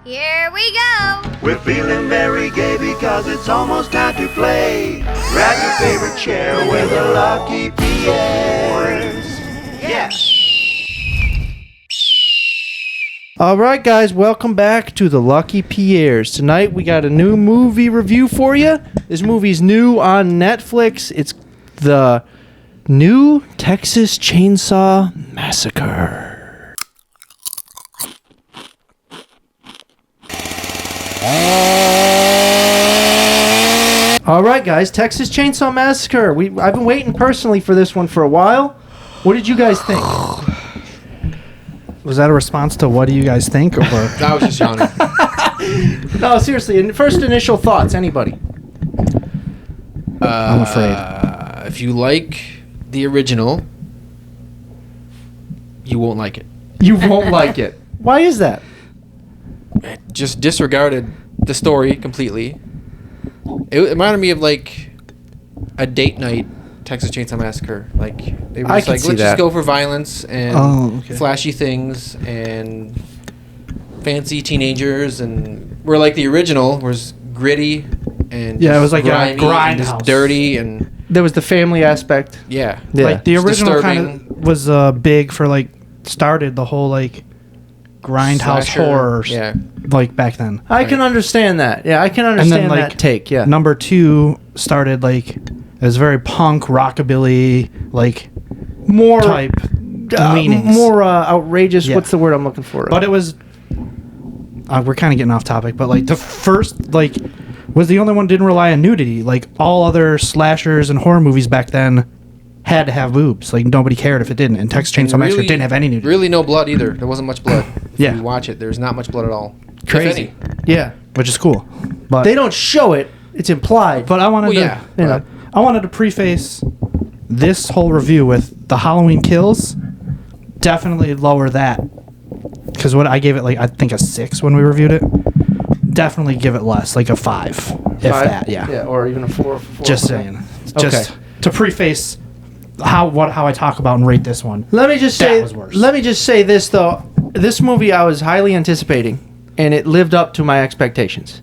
Here we go! We're feeling very gay because it's almost time to play. Grab your favorite chair with the Lucky Pierres. Yeah! Alright guys, welcome back to the Lucky Pierres. Tonight we got a new movie review for you. This movie's new on Netflix. It's the new Texas Chainsaw Massacre. Alright guys, Texas Chainsaw Massacre. I've been waiting personally for this one for a while. What did you guys think? Was that a response to what do you guys think? Or I was just yawning. No, seriously, first initial thoughts, anybody? I'm afraid. If you like the original, you won't like it. You won't like it. Why is that? It just disregarded the story completely. It reminded me of like a date night Texas Chainsaw Massacre. Like they were I just can like, see let's that. just go for violence and okay. flashy things and fancy teenagers, and where like the original was gritty and Yeah, it was like a grimy and grindhouse. just dirty and There was the family aspect. yeah. like the It's original disturbing. kind of was big for like started the whole like grindhouse Slasher, horror yeah. like back then. I can understand that. Yeah, I can understand like, that take. Yeah. Number 2 started like it was very punk rockabilly like more type leanings. more outrageous. Yeah. What's the word I'm looking for? But it was we're kind of getting off topic, but like the first like was the only one didn't rely on nudity. Like all other slashers and horror movies back then had to have boobs. Like nobody cared if it didn't. And Texas Chainsaw Massacre Really- didn't have any nudity. Really no blood either. There wasn't much blood. Yeah. If you watch it, there's not much blood at all. If Crazy. any. Yeah. Which is cool. But They don't show it. It's implied. But I wanted Well, to, yeah, you know. I wanted to preface this whole review with the Halloween Kills. Definitely lower that, because what I gave it like I think a 6 when we reviewed it. Definitely give it less, like a 5, if Five? that. Yeah. Yeah, or even a 4. Just saying. Just to preface how I talk about and rate this one. Let me just That say. was worse. Let me just say this though. This movie I was highly anticipating, and it lived up to my expectations.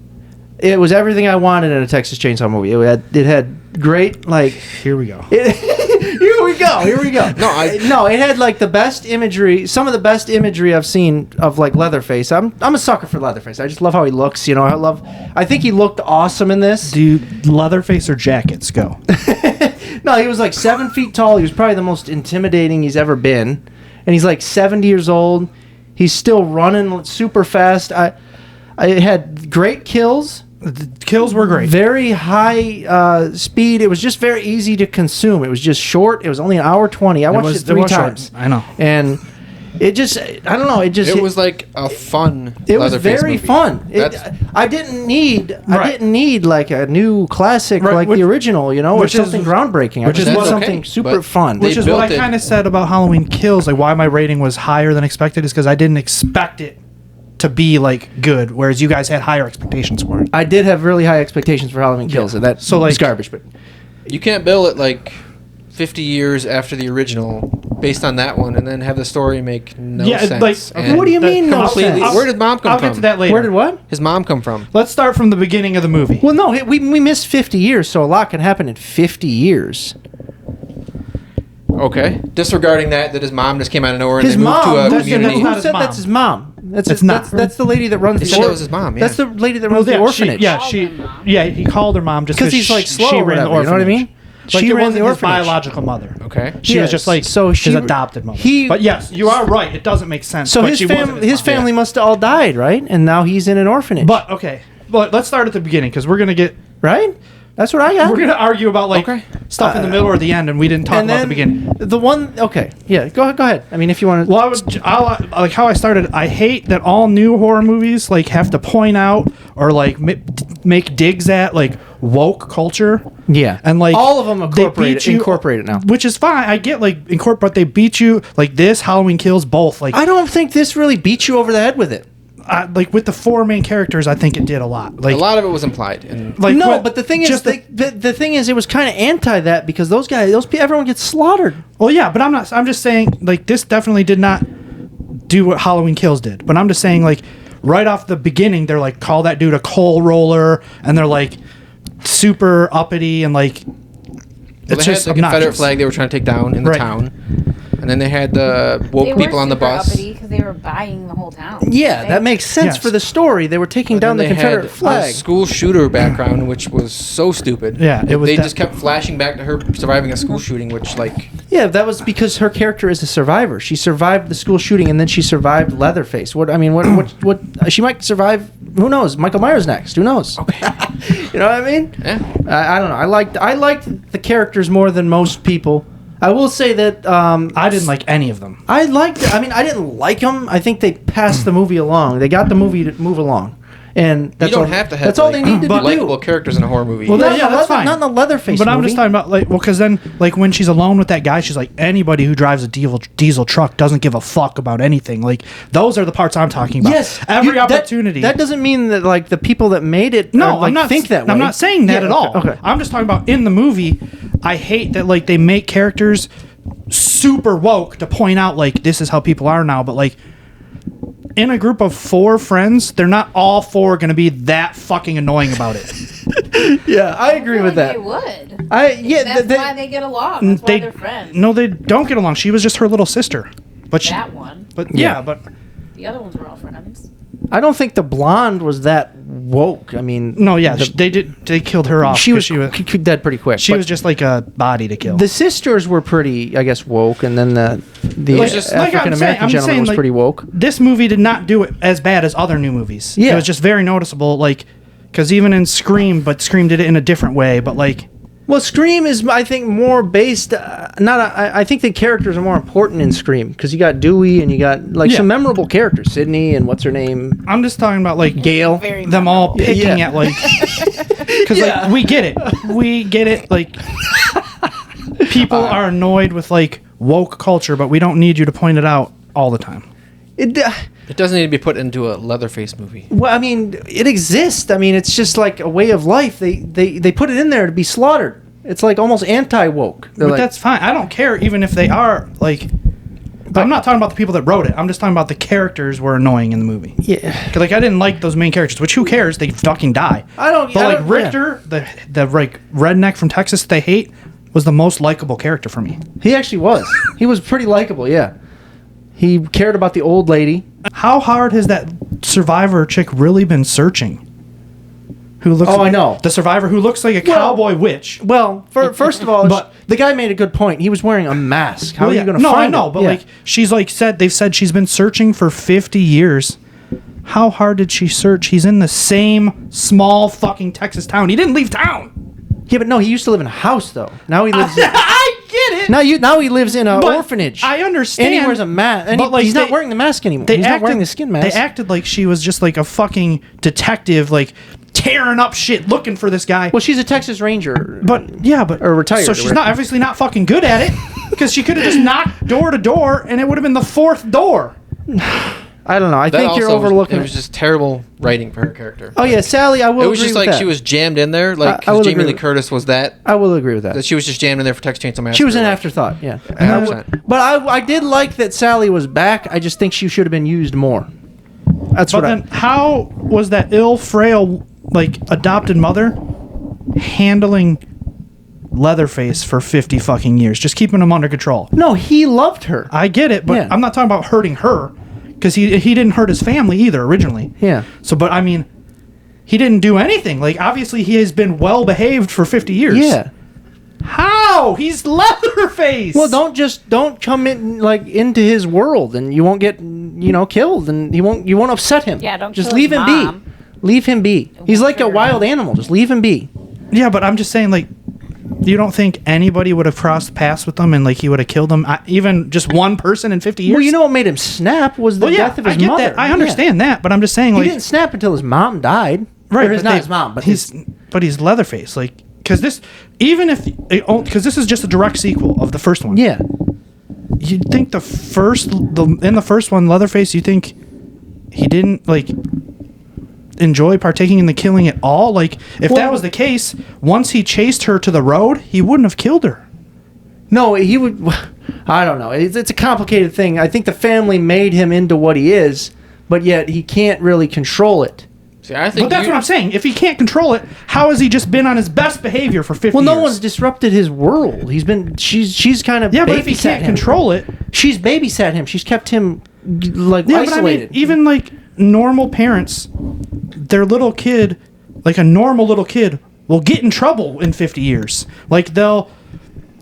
It was everything I wanted in a Texas Chainsaw movie. It had great like. Here we go. Here we go. Here we go. No, it had like the best imagery, some of the best imagery I've seen of like Leatherface. I'm a sucker for Leatherface. I just love how he looks. You know, I think he looked awesome in this. Do Leatherface or jackets go? No, he was like 7 feet tall. He was probably the most intimidating he's ever been, and he's like 70 years old. He's still running super fast. I had great kills. The kills were great. Very high speed. It was just very easy to consume. It was just short. It was only an hour 20. I watched it 3 times. I know. And it just, I don't know. It was like a fun. It was Leatherface very movie. fun. I didn't need like a new classic like the original, you know, or which is- something groundbreaking. I which just is want okay, something super but fun. they Which is what built I it- kind of said about Halloween Kills. Like why my rating was higher than expected is because I didn't expect it to be like good, whereas you guys had higher expectations for it. I did have really high expectations for Halloween Kills, and that So, like- was garbage. But You can't bill it like 50 years after the original based on that one and then have the story make no sense. like And what do you mean no completely- sense? Where did mom come I'll from? get to that later. where did what? His mom come from? Let's start from the beginning of the movie. Well, no, we missed 50 years, so a lot can happen in 50 years. Okay. Disregarding that his mom just came out of nowhere and His they moved mom. to a That's, community. That's not who his said mom. that's his mom? It's not. That's the lady that runs They the said that was his mom, yeah. That's the lady that runs the Yeah, orphanage. he called her mom just because he's like slow. she or ran the whatever, you know what I orphanage. mean? Like, She it ran wasn't the his orphanage. biological mother. Okay. She Yes. was just like So his she- adopted mother. he- but yes, you are right. It doesn't make sense. So but his she wasn't his mom. family must have all died, right? And now he's in an orphanage. But okay, but let's start at the beginning because we're gonna get right? That's what I got. we're gonna argue about like Okay. stuff in the middle or the end, and we didn't talk and about then the beginning. the one. Okay, yeah. Go ahead. I mean, if you want to. Well, I like how I started. I hate that all new horror movies like have to point out or like make digs at like woke culture. Yeah, And like all of them they incorporate it now. which is fine. I get like but they beat you like this Halloween Kills both like I don't think this really beat you over the head with it. like with the 4 main characters. I think it did a lot. Like A lot of it was implied. And like No, when- but the thing is, just the thing is, it was kind of anti that because those guys, everyone gets slaughtered. well, yeah, but I'm just saying like this definitely did not do what Halloween Kills did. But I'm just saying like right off the beginning, they're like, call that dude a coal roller, and they're like super uppity and like. Well, It's they had just the Confederate obnoxious. flag they were trying to take down in the Right. town. And then they had the woke people on the bus. because they were buying the whole town. Yeah, that makes sense Yes. for the story. They were taking And down the then they Confederate had flag. a school shooter background, which was so stupid. Yeah, it was They that- just kept flashing back to her surviving a school shooting, which like Yeah, that was because her character is a survivor. She survived the school shooting, and then she survived Leatherface. What? She might survive. Who knows? Michael Myers next. Who knows? You know what I mean? yeah. I don't know. I liked the characters more than most people. I will say that I didn't like any of them. I liked. I mean, I didn't like them. I think they passed the movie along. They got the movie to move along, and that's You don't all, have to have That's all like, they needed to likable do. characters in a horror movie. Well, Not yeah, in the that's leather- fine. Not in the Leatherface But I'm movie. just talking about like, well, because then like when she's alone with that guy, she's like, anybody who drives a diesel truck doesn't give a fuck about anything. Like those are the parts I'm talking about. Yes, every that- opportunity. That doesn't mean that like the people that made it. No, like, I'm not think that way. I'm not saying that Yeah, at all. Okay. I'm just talking about in the movie. I hate that like they make characters super woke to point out like this is how people are now, but like in a group of 4 friends, they're not all 4 going to be that fucking annoying about it. Yeah, I agree with that. They would. Yeah, That's why they get along. That's why they're friends. No, they don't get along. She was just her little sister. But she, That one. but yeah, but The other ones were all friends. I don't think the blonde was that woke. I mean, no, yeah, they killed her off. she 'cause was she was dead pretty quick. she but was just like a body to kill. the sisters were pretty, I guess, woke, and then the It was just- like I'm African saying- American I'm gentleman saying, was like, pretty woke. This movie did not do it as bad as other new movies. Yeah. It was just very noticeable, like, because even in Scream, but Scream did it in a different way, but like, Well, Scream is, I think, more based. I think the characters are more important in Scream because you got Dewey and you got like Yeah. some memorable characters, Sydney and what's her name, I'm just talking about like Gail. Very them all memorable. picking Yeah. at like, because like we get it, like people are annoyed with like woke culture, but we don't need you to point it out all the time. It, It doesn't need to be put into a Leatherface movie. well, I mean, it exists. I mean, it's just like a way of life. They put it in there to be slaughtered. It's like almost anti-woke. They're But like, that's fine. I don't care even if they are like. I'm not talking about the people that wrote it. I'm just talking about the characters were annoying in the movie. yeah. 'Cause, like I didn't like those main characters, which who cares? They fucking die. I don't- But I like don't- Richter, the like redneck from Texas they hate, was the most likable character for me. He actually was. He was pretty likable. Yeah. He cared about the old lady. How hard has that survivor chick really been searching? Who looks? Oh, I know. The survivor who looks like a Well- cowboy witch. Well, first of all, But- the guy made a good point. He was wearing a mask. How Well, are yeah, you going to no, find I know, him? but Yeah. like she's like they've said she's been searching for 50 years. How hard did she search? He's in the same small fucking Texas town. He didn't leave town. Yeah, but no, he used to live in a house though. Now he lives. I get it. Now he lives in an But orphanage. I understand. And he wears a mask. And but, like, he's not they- wearing the mask anymore. They He's not wearing the skin mask. They acted like she was just like a fucking detective, like tearing up shit looking for this guy. Well, she's a Texas Ranger. But yeah, but Or retired, So or she's whatever. not obviously not fucking good at it because she could have just knocked door to door and it would have been the 4th door. I don't know. I That think you're also overlooking. It was just terrible writing for her character. Oh yeah, Sally. I will. It was agree just with like that. she was jammed in there, like I will because Jamie agree Lee with- Curtis was that. I will agree with that. That she was just jammed in there for Texas Chainsaw Massacre. She was an like, afterthought. Yeah. 100%. But I did like that Sally was back. I just think she should have been used more. That's But what. then how was that ill, frail, like adopted mother handling Leatherface for 50 fucking years, just keeping him under control? No, he loved her. I get it, but Yeah. I'm not talking about hurting her because he didn't hurt his family either originally. Yeah. So, but I mean, he didn't do anything. Like obviously, he has been well behaved for 50 years. Yeah. How? He's Leatherface. Well, don't come in like into his world, and you won't get killed, and you won't upset him. Yeah, don't just kill leave his him mom. be. Leave him be. He's like a trigger wild him. animal. Just leave him be. Yeah, but I'm just saying, like, you don't think anybody would have crossed paths with him and like he would have killed him, even just one person in 50 years? Well, you know what made him snap was the Well, yeah, death of his I get mother. that. I understand that, but I'm just saying, He like, didn't snap until his mom died. right? Or his, but not they- his mom, but he's Leatherface, like, because this, even if because this is just a direct sequel of the first one. yeah. You'd think in the first one, Leatherface, you think he didn't like enjoy partaking in the killing at all? Like, if that Well- was the case, once he chased her to the road, he wouldn't have killed her. No, he would. I don't know. It's a complicated thing. I think the family made him into what he is, but yet he can't really control it. See, I think But that's what I'm saying. If he can't control it, how has he just been on his best behavior for 50 Well, years? no one's disrupted his world. She's kind of Yeah, but if he can't control it... she's babysat him. She's kept him like Yeah, isolated. but I mean, even like normal parents, their little kid, like a normal little kid, will get in trouble in 50 years. Like they'll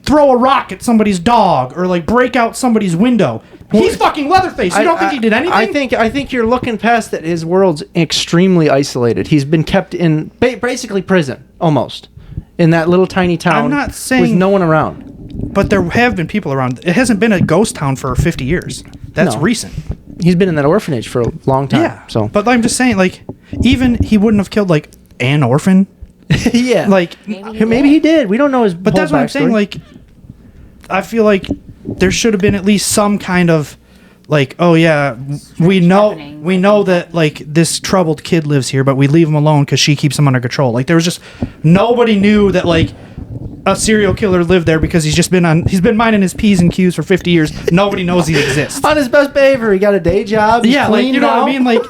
throw a rock at somebody's dog or like break out somebody's window. He's fucking Leatherface. You don't think he did anything? I think you're looking past that. His world's extremely isolated. He's been kept in basically prison almost in that little tiny town. I'm not saying- with no one around. But there have been people around. It hasn't been a ghost town for 50 years. That's No. recent. He's been in that orphanage for a long time. Yeah. So But I'm just saying, like, even he wouldn't have killed like an orphan. yeah, Like, maybe he did. We don't know his. but whole that's what I'm saying. backstory. Like, I feel like there should have been at least some kind of like, oh yeah, we know that like this troubled kid lives here, but we leave him alone because she keeps him under control. Like there was just nobody knew that like a serial killer lived there because he's been minding his P's and Q's for 50 years. Nobody knows he exists. on his best behavior, he got a day job. He's Yeah, like clean you know now. what I mean. Like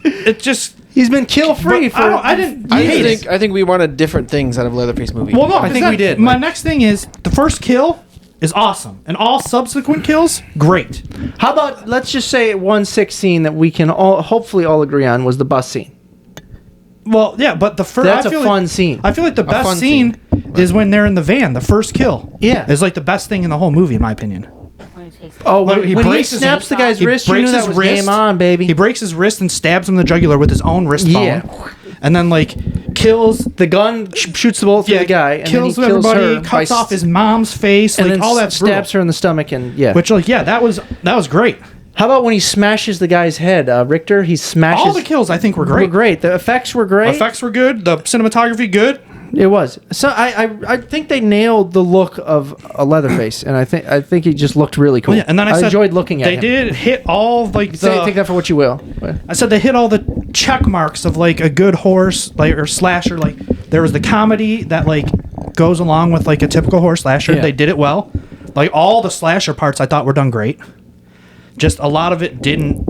it just. He's been kill free But for. I didn't hate it. I think we wanted different things out of Leatherface movie. Well, no, I think we did. My next thing is the first kill is awesome, and all subsequent kills great. How about let's just say one scene that we can all hopefully all agree on was the bus scene. Well, yeah, but the first That's a fun scene. I feel like the best fun scene is when they're in the van. The first kill, Yeah. is like the best thing in the whole movie, in my opinion. Oh, Like, when he breaks his- snaps the guy's He wrist, you breaks knew that his was wrist. game on, baby. He breaks his wrist and stabs him in the jugular with his own wrist Yeah. bone, and then like kills. The gun shoots the bullet through the guy, and kills then he kills everybody, her cuts by off his mom's face, and like then all that stabs her in the stomach, and yeah. Which, like, yeah, that was great. How about when he smashes the guy's head, Richter? He smashes. All the kills I think were were great. great. The effects were great. Effects were good. The cinematography good. It was. So I think they nailed the look of a Leatherface, and I think he just looked really cool. Yeah, and then I said enjoyed looking at they him. did hit all like Take that for what you will. I said they hit all the check marks of like a good horse like or slasher. Like there was the comedy that like goes along with like a typical horror slasher. Yeah. They did it well. Like all the slasher parts I thought were done great. Just a lot of it didn't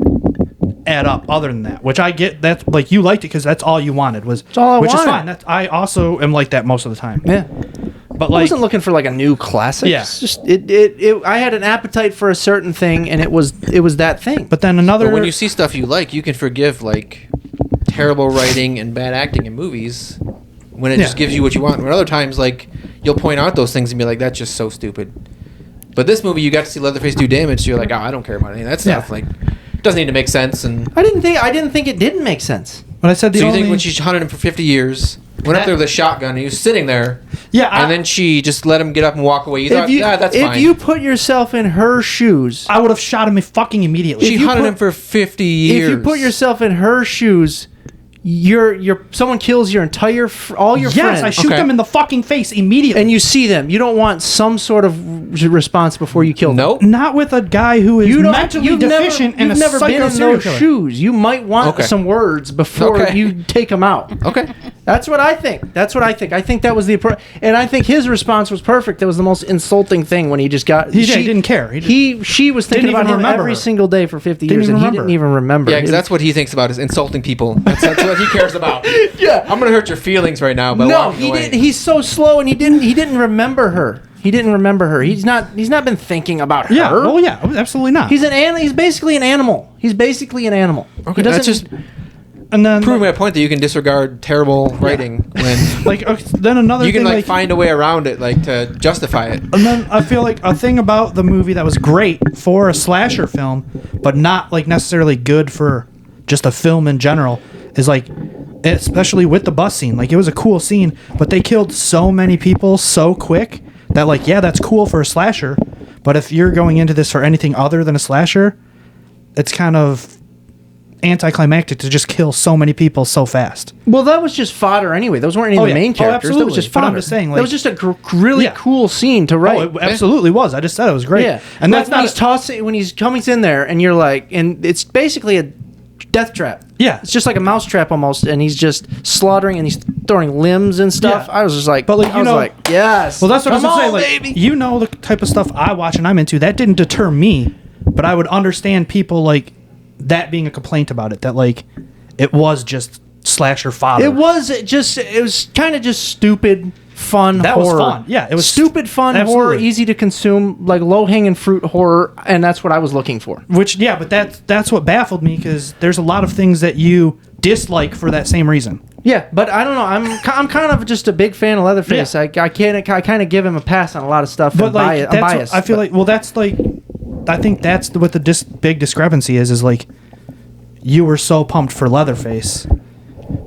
add up other than that, which I get. That like you liked it because that's all you wanted was all I which is wanted. fine. I also am like that most of the time. Yeah. But I like wasn't looking for like a new classic. Yeah. It's just it. I had an appetite for a certain thing, and it was that thing. but then another But when you see stuff you like, you can forgive like terrible writing and bad acting in movies when it Yeah. just gives you what you want. When other times, like you'll point out those things and be like, "That's just so stupid." But this movie, you got to see Leatherface do damage, so you're like, "Oh, I don't care about any of that stuff." Yeah. Like, it doesn't need to make sense. And I didn't think it didn't make sense. But I said the so you only think when she hunted him for 50 years, went up there with a shotgun, and he was sitting there, yeah, and then she just let him get up and walk away. You thought, "Yeah, that's fine." If you put yourself in her shoes, I would have shot him fucking immediately. she if you hunted put- him for 50 years. if you put yourself in her shoes, someone kills your entire all your yes, friends. I shoot Okay. them in the fucking face immediately. and you see them. You don't want some sort of response before you kill them. Nope. Not with a guy who is You don't. mentally You've deficient never, and a you've never been psycho in serial those killer. shoes. You might want Okay. some words before Okay. you take them out. Okay. That's what I think. I think that was and I think his response was perfect. That was the most insulting thing when he just got. He didn't care. She was thinking Didn't about even him remember every her. single day for 50 Didn't years, even and he remember. didn't even remember. Yeah, because that's what he thinks about is insulting people. That's what he cares about. Yeah. I'm gonna hurt your feelings right now, but No, he didn't. He's so slow, and he didn't remember her. He didn't remember her. He's not been thinking about her. Yeah, well, yeah, absolutely not. He's basically an animal. He's basically an animal. Okay, He that's doesn't- just and then proving my point that you can disregard terrible writing when like okay, then another you can thing like find a way around it, like to justify it. and then I feel like a thing about the movie that was great for a slasher film, but not like necessarily good for just a film in general, is like, especially with the bus scene. Like it was a cool scene, but they killed so many people so quick that like, yeah, that's cool for a slasher, but if you're going into this for anything other than a slasher, it's kind of anticlimactic to just kill so many people so fast. Well, that was just fodder anyway. Those weren't any Oh, of the yeah. main Oh, characters. That was absolutely. just But fodder. I'm just saying, that like- was just a really Yeah. cool scene to write. Oh, it absolutely was. I just said it was great. Yeah, And like that's when not he's tossing when he's coming in there, and you're like, and it's basically a death trap. Yeah. It's just like a mouse trap almost, and he's just slaughtering and he's throwing limbs and stuff. Yeah. I was just like, But, like, I was like, yes. Well, that's what I was Come gonna say. on, Like, baby. you know the type of stuff I watch and I'm into. That didn't deter me, but I would understand people like that being a complaint about it, that like it was just slasher fodder. It was kind of just stupid fun That horror. was fun. Yeah, it was stupid fun horror, absolutely. easy to consume, like low-hanging fruit horror, and that's what I was looking for. Which, yeah, but that's what baffled me, because there's a lot of things that you dislike for that same reason. Yeah, but I don't know. I'm kind of just a big fan of Leatherface. Yeah. I kind of give him a pass on a lot of stuff. But and like, I'm that's what- biased. I feel but- like, well, that's like, I think that's what the big discrepancy is like, you were so pumped for Leatherface,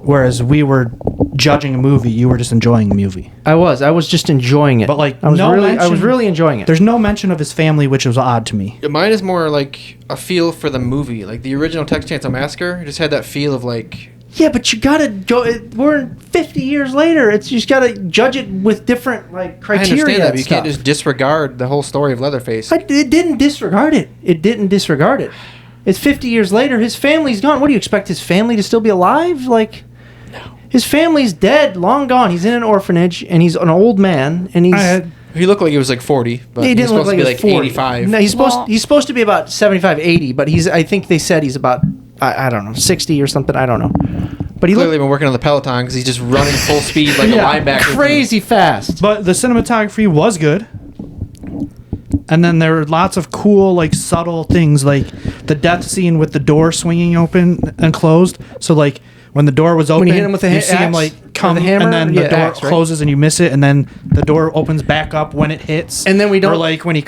whereas we were judging a movie, you were just enjoying the movie. I was just enjoying it. But like, I was mention- really enjoying it. There's no mention of his family, which was odd to me. Mine is more like a feel for the movie. Like the original Texas Chainsaw Massacre, it just had that feel of like. Yeah, but you gotta go. We're 50 years later. You just gotta judge it with different like I criteria. understand that, and but you stuff. can't just disregard the whole story of Leatherface. It didn't disregard it. It didn't disregard it. It's 50 years later. His family's gone. What do you expect his family to still be alive? Like, no. His family's dead, long gone. He's in an orphanage, and he's an old man, and he's. He looked like he was like 40, but He he's didn't look supposed like to be he like was 40. 85. No, he's supposed to be about 75, 80, but I think they said he's about I don't know, 60 or something. I don't know. But he Clearly looked been working on the Peloton because he's just running full speed like a linebacker. crazy fast. But the cinematography was good. And then there were lots of cool, like, subtle things, like the death scene with the door swinging open and closed. So, like, when the door was open, you hit him with the you see him, axe like, come, or the hammer? and then the Yeah, door axe, right? closes and you miss it, and then the door opens back up when it hits. And then we Or, don't- like, when he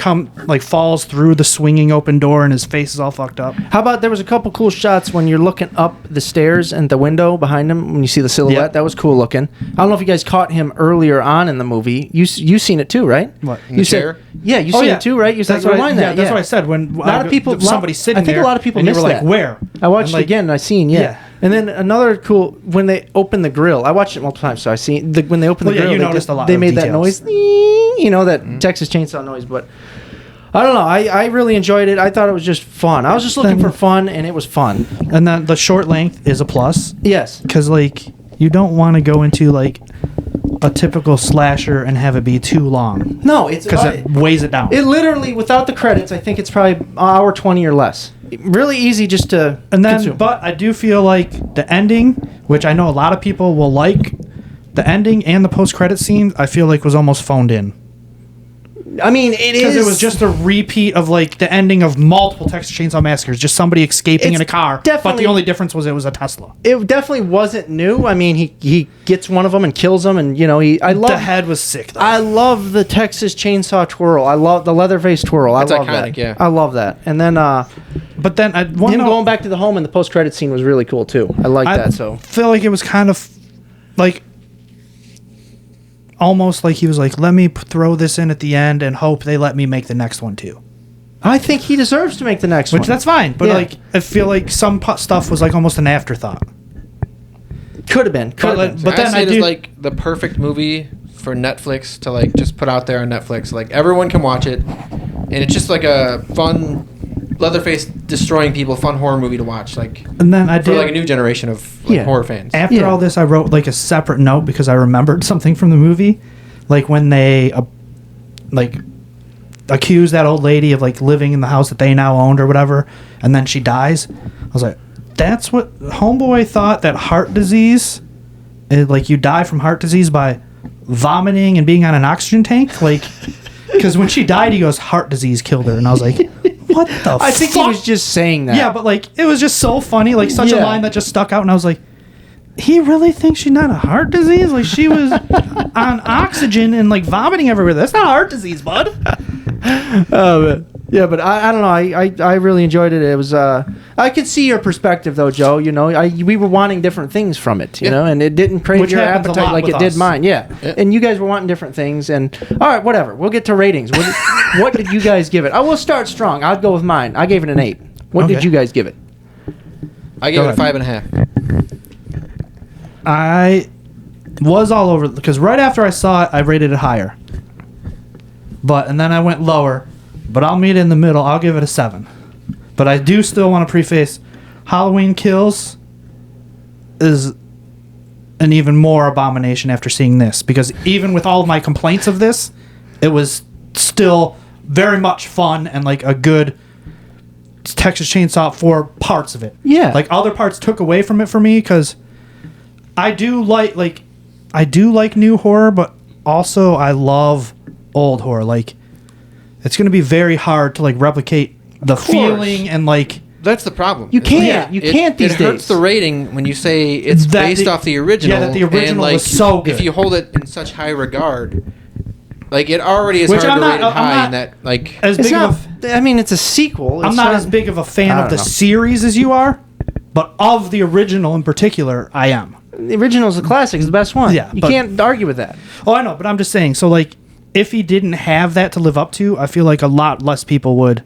falls through the swinging open door and his face is all fucked up. How about there was a couple cool shots when you're looking up the stairs and the window behind him when you see the silhouette. Yeah. That was cool looking. I don't know if you guys caught him earlier on in the movie. You seen it too, right? What? In the chair? Yeah, you seen it too, right? You said That's what rewind that. that's what I said. When A lot of people- somebody's sitting I think there, a lot of people and you were missed like, that. where? I watched And, it again and I seen, yeah. Yeah. And then another cool, when they open the grill, I watched it multiple times, so I seen, when they open the Well, yeah, grill, you they noticed a lot they of made that details. noise, you know, that Texas Chainsaw noise, but I don't know, I really enjoyed it. I thought it was just fun. I was just looking for fun, and it was fun. And then the short length is a plus. Yes. Because, like, you don't want to go into, like, a typical slasher and have it be too long. No, it's Because it weighs it down. it literally, without the credits, I think it's probably an hour 20 or less. Really easy just to and then, consume. but I do feel like the ending, which I know a lot of people will like, the ending and the post-credit scene, I feel like was almost phoned in. I mean, it is. Because it was just a repeat of, like, the ending of multiple Texas Chainsaw Massacres. Just somebody escaping It's in a car. But definitely- the only difference was it was a Tesla. It definitely wasn't new. I mean, he gets one of them and kills them, and you know I love The head was sick, though. I love the Texas Chainsaw twirl. I love the Leatherface twirl. That's I love iconic, that. yeah. I love that. And then But then I want him to going back to the home in the post credit scene was really cool too. I like that. So feel like it was kind of like almost like he was like, let me throw this in at the end and hope they let me make the next one too. I think he deserves to make the next Which one. that's fine, but Yeah. like I feel like some stuff was like almost an afterthought. Could have been. Could have been. But then I I it is do like the perfect movie for Netflix to like just put out there on Netflix. Like everyone can watch it, and it's just like a fun Leatherface destroying people, fun horror movie to watch. Like and then I for did like a new generation of like, Yeah. horror fans. after Yeah. all this I wrote like a separate note because I remembered something from the movie, like when they like accused that old lady of like living in the house that they now owned or whatever, and then she dies. I was like, that's what homeboy thought, that heart disease, like you die from heart disease by vomiting and being on an oxygen tank, like because when she died he goes heart disease killed her, and I was like, what the I think fuck? he was just saying that. Yeah, but like it was just so funny, like such a Yeah. line that just stuck out, and I was like, he really thinks she's not a heart disease? Like she was on oxygen and like vomiting everywhere. That's not heart disease, bud. Yeah, but I don't know. I really enjoyed it. It was I could see your perspective though, Joe. You know, we were wanting different things from it. You Yeah. know, and it didn't crave Which your happens a appetite lot like with it did us. mine. Yeah. Yeah. And you guys were wanting different things. And all right, whatever. We'll get to ratings. What did you guys give it? I will start strong. I'll go with mine. I gave it an 8. What did Okay. you guys give it? I gave Go it a ahead. 5.5. I was all over because right after I saw it, I rated it higher. And then I went lower. But I'll meet in the middle. I'll give it a 7. But I do still want to preface, Halloween Kills is an even more abomination after seeing this, because even with all of my complaints of this, it was still very much fun and like a good Texas Chainsaw for parts of it. Yeah. Like other parts took away from it for me because I do like new horror, but also I love old horror. Like it's going to be very hard to like replicate the feeling and like That's the problem. You can't. You can't these It hurts days. the rating when you say it's That based off the original. Yeah, that the original and, like, was so good. If you hold it in such high regard, like it already is Which hard I'm to not- rate it I'm high, not- and that like as It's big not. of I mean, it's a sequel. I'm It's not as big of a fan I of the don't know. series as you are, but of the original in particular, I am. The original's a classic. It's the best one. Yeah, you but- can't argue with that. Oh, I know, but I'm just saying. So, like, if he didn't have that to live up to, I feel like a lot less people would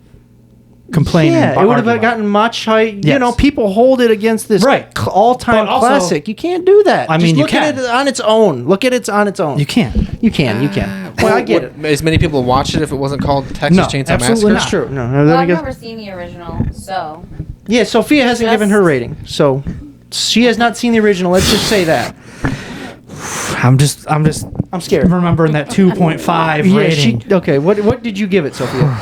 complain. and Yeah, it would argue have about gotten much high. You Yes. know, people hold it against this Right. all-time But also- classic. You can't do that. I Just mean, you look at can. it on its own. Look at it on its own. You can't. You can. You can. Well, I get it. Would as many people watch it if it wasn't called Texas No, Chainsaw absolutely Massacre? That's true. No, Well, let me I've guess. never seen the original, so Yeah, Sophia hasn't Just- given her rating, so she has not seen the original. Let's just say that. I'm just I'm scared. remembering that 2.5 Yeah, rating. okay. What did you give it, Sophia?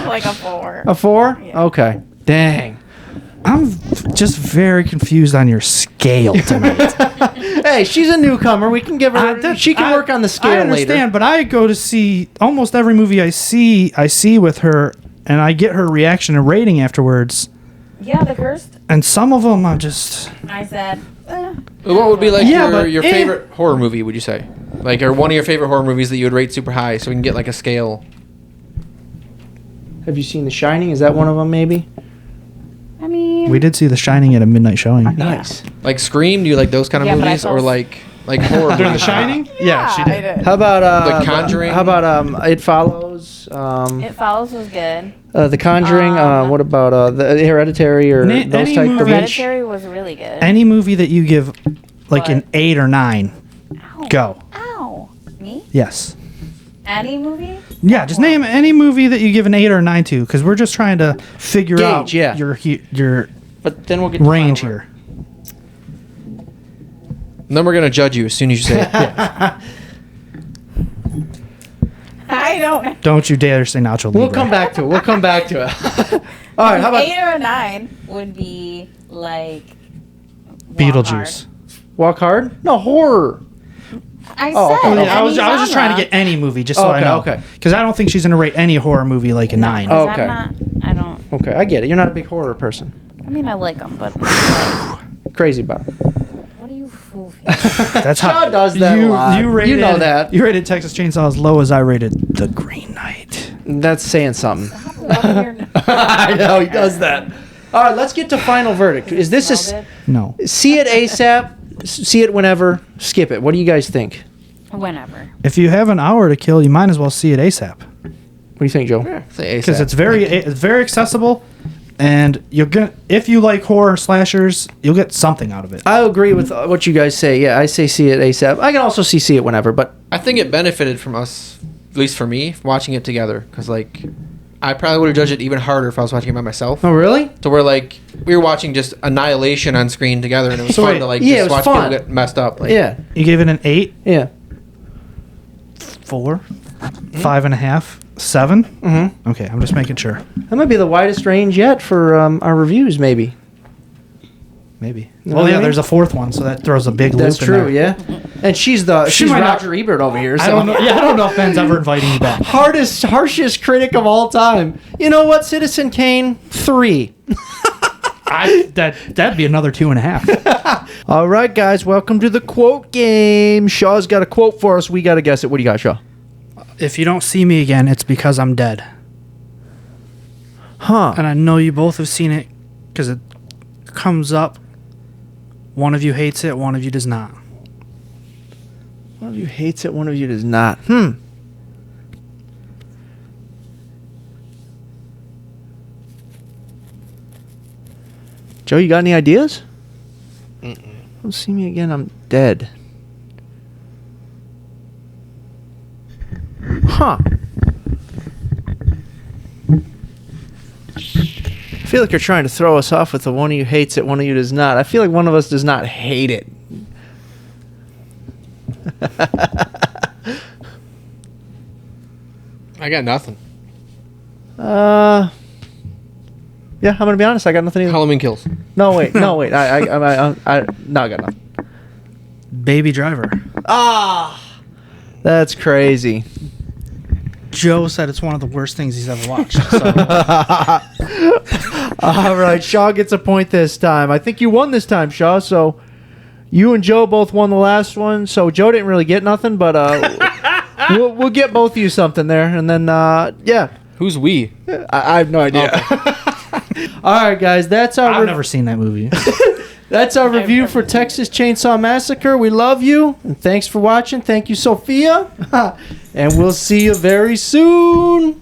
like a 4. A 4? Yeah. Okay. Dang. I'm just very confused on your scale tonight. Hey, she's a newcomer. We can give her. She can work on the scale I understand, later. but I go to see almost every movie I see with her, and I get her reaction and rating afterwards. Yeah, The Cursed. And some of them, I'm just I said, What would be like Yeah, but your favorite horror movie? Would you say, like, or one of your favorite horror movies that you would rate super high, so we can get like a scale? Have you seen The Shining? Is that one of them? Maybe. I mean, we did see The Shining at a midnight showing. Nice. Like Scream? Do you like those kind of Yeah, but I movies, or felt- like horror? During The movies? Shining? yeah, she I did. did. How about The Conjuring? How about It Follows? It Follows was good. The Conjuring. What about the Hereditary or Any those type of movie- movies? Hereditary was really good. Any movie that you give like What? an 8 or 9, Ow. go. Ow. Me? Yes. Any movie? Yeah, just name any movie that you give an 8 or a 9 to, because we're just trying to figure out Gauge, yeah. your But then we'll get to range final here. And then we're gonna judge you as soon as you say it. I don't. Don't you dare say Nacho Libre. We'll come back to it. We'll come back to it. All right. How An about 8 or a 9 would be like Walk Beetlejuice. Walk Hard? No, horror. Hard. I Oh, said. okay. I was any just trying to genre. get any movie, just so I Okay, know. okay. Because I don't think she's gonna rate any horror movie like a 9. Oh. 'Cause Okay. I don't. Okay, I get it. You're not a big horror person. I mean, I like them, but like, Crazy about it. what are you fool? That's Shaw does that a lot. You rated, know that. You rated Texas Chainsaw as low as I rated The Green Knight. That's saying something. Rubbing your I know he does that. All right, let's get to final verdict. Is this Smelled No. see it ASAP, see it whenever, skip it? What do you guys think? it whenever. If you have an hour to kill, you might as well see it ASAP. What do you think, Joe? Say Because ASAP. it's very accessible, and you're gonna if you like horror slashers, you'll get something out of it. I agree with what you guys say. Yeah, I say see it ASAP. I can also see it whenever, but I think it benefited from us, at least for me, watching it together. Because like, I probably would have judged it even harder if I was watching it by myself. oh really? To where like we were watching just annihilation on screen together, and it was So fun wait, to like yeah, it just was watch fun. people get messed up. Like, Yeah, You gave it an 8, yeah. 4, 5.5, 7. Mm-hmm. Okay, I'm just making sure. That might be the widest range yet for our reviews, maybe. Maybe. You know Well, what I yeah, mean? there's a 4th one, so that throws a big That's loop in true, there. yeah. And she's might not- Roger Ebert over here. So. I don't know. Yeah, I don't know if Ben's ever inviting you back. Harshest critic of all time. You know what, Citizen Kane? 3. That'd be another 2.5. All right, guys, welcome to the quote game. Shaw's got a quote for us. We got to guess it. What do you got, Shaw? If you don't see me again, it's because I'm dead. Huh. And I know you both have seen it because it comes up. One of you hates it, one of you does not. One of you hates it, one of you does not. Joe, you got any ideas? Don't see me again, I'm dead. Huh. I feel like you're trying to throw us off with the one of you hates it, one of you does not. I feel like one of us does not hate it. I got nothing. Yeah, I'm gonna be honest. I got nothing either. Halloween Kills. No, wait. No, I got nothing. Baby Driver. That's crazy. Joe said it's one of the worst things he's ever watched. So. All right, Shaw gets a point this time. I think you won this time, Shaw. So you and Joe both won the last one. So Joe didn't really get nothing, but we'll get both of you something there, and then yeah. Who's we? I have no idea. All right, guys, that's our. I've never seen that movie. That's our review for Texas Chainsaw Massacre. We love you, and thanks for watching. Thank you, Sophia, and we'll see you very soon.